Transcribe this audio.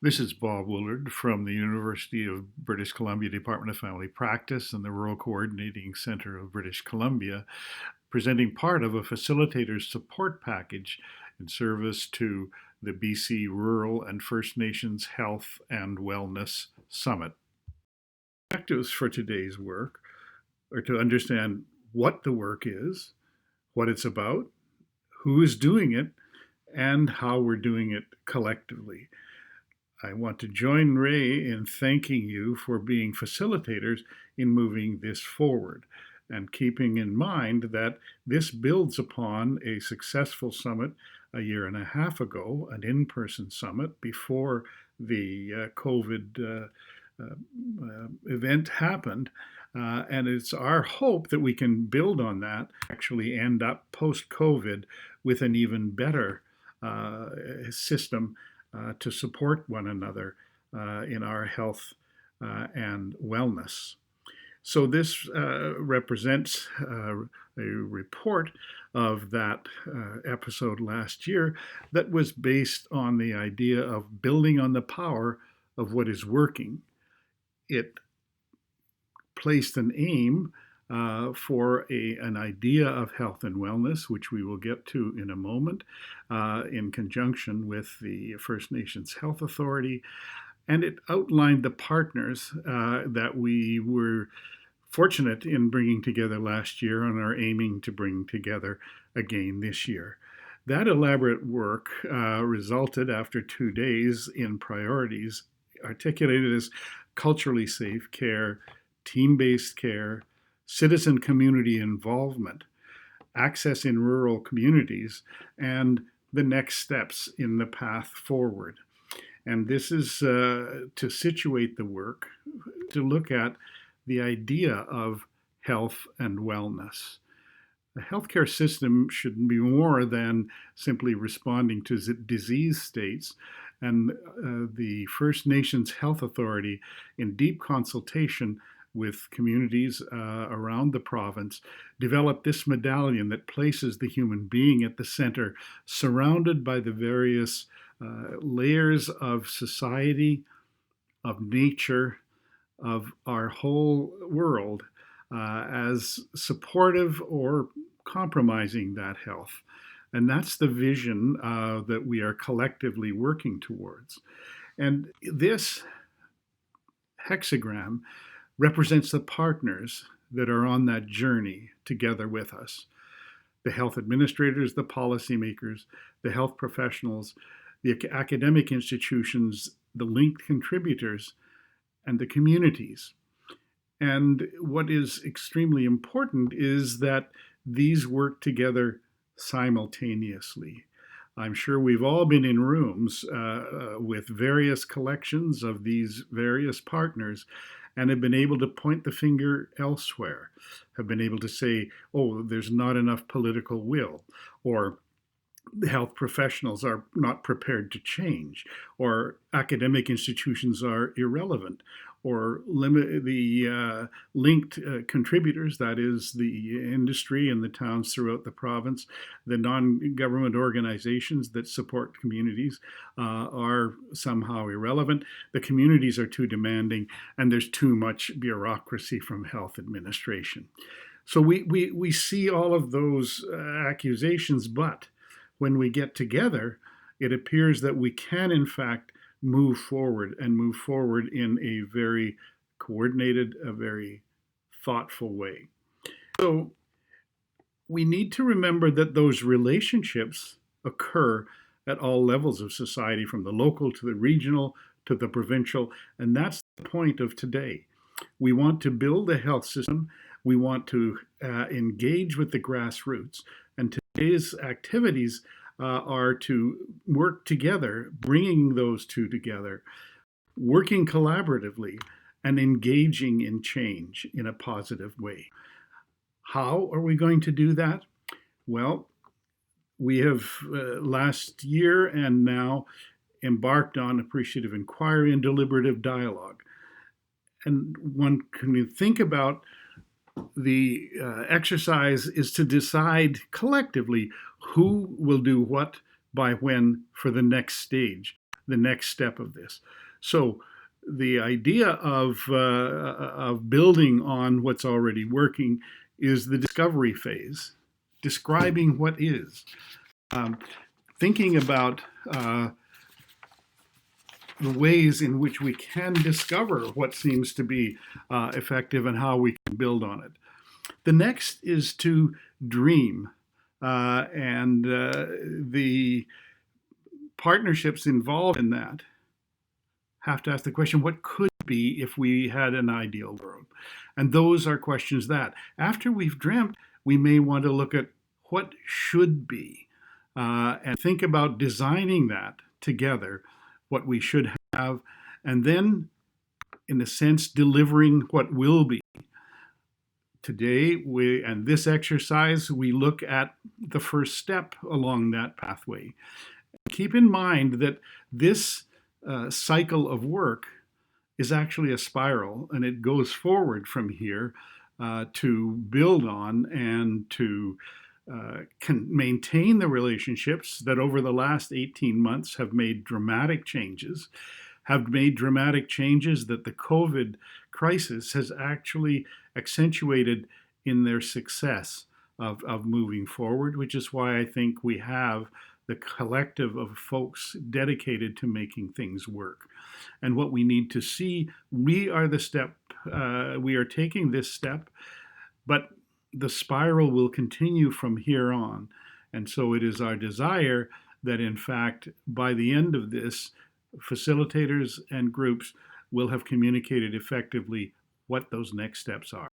This is Bob Willard from the University of British Columbia Department of Family Practice and the Rural Coordinating Centre of British Columbia, presenting part of a facilitator's support package in service to the BC Rural and First Nations Health and Wellness Summit. Objectives for today's work are to understand what the work is, what it's about, who is doing it, and how we're doing it collectively. I want to join Ray in thanking you for being facilitators in moving this forward and keeping in mind that this builds upon a successful summit a year and a half ago, an in-person summit before the COVID event happened. And it's our hope that we can build on that, actually end up post-COVID with an even better system to support one another in our health and wellness. So this represents a report of that episode last year that was based on the idea of building on the power of what is working. It placed an aim for an idea of health and wellness, which we will get to in a moment, in conjunction with the First Nations Health Authority. And it outlined the partners that we were fortunate in bringing together last year and are aiming to bring together again this year. That elaborate work resulted after 2 days in priorities articulated as culturally safe care, team-based care, citizen community involvement, access in rural communities, and the next steps in the path forward. And this is to situate the work, to look at the idea of health and wellness. The healthcare system should be more than simply responding to disease states. And the First Nations Health Authority, in deep consultation with communities around the province, developed this medallion that places the human being at the center, surrounded by the various layers of society, of nature, of our whole world, as supportive or compromising that health. And that's the vision that we are collectively working towards. And this hexagram represents the partners that are on that journey together with us. The health administrators, the policymakers, the health professionals, the academic institutions, the linked contributors, and the communities. And what is extremely important is that these work together simultaneously. I'm sure we've all been in rooms with various collections of these various partners and have been able to point the finger elsewhere, have been able to say, oh, there's not enough political will, or the health professionals are not prepared to change, or academic institutions are irrelevant, or limit the linked contributors, that is the industry and the towns throughout the province, the non-government organizations that support communities are somehow irrelevant. The communities are too demanding, and there's too much bureaucracy from health administration. So we see all of those accusations, but when we get together, it appears that we can, in fact, move forward in a very coordinated, a very thoughtful way. So we need to remember that those relationships occur at all levels of society, from the local to the regional to the provincial, and that's the point of today. We want to build a health system. We want to engage with the grassroots, and today's activities are to work together, bringing those two together, working collaboratively, and engaging in change in a positive way. How are we going to do that? Well, we have last year and now embarked on appreciative inquiry and deliberative dialogue. And one can think about the exercise is to decide collectively who will do what by when for the next stage. the next step of this. So the idea of building on what's already working is the discovery phase, describing what is, um, thinking about the ways in which we can discover what seems to be effective and how we can build on it. The next is to dream, and the partnerships involved in that have to ask the question, what could be if we had an ideal world? And those are questions that, after we've dreamt, we may want to look at what should be, and think about designing that together, what we should have, and then, in a sense, delivering what will be. Today, and this exercise, we look at the first step along that pathway. Keep in mind that this cycle of work is actually a spiral, and it goes forward from here to build on and to can maintain the relationships that over the last 18 months have made dramatic changes, that the COVID crisis has actually accentuated in their success of moving forward, which is why I think we have the collective of folks dedicated to making things work. And what we need to see, we are taking this step, but the spiral will continue from here on. And so it is our desire that, in fact, by the end of this, facilitators and groups will have communicated effectively what those next steps are.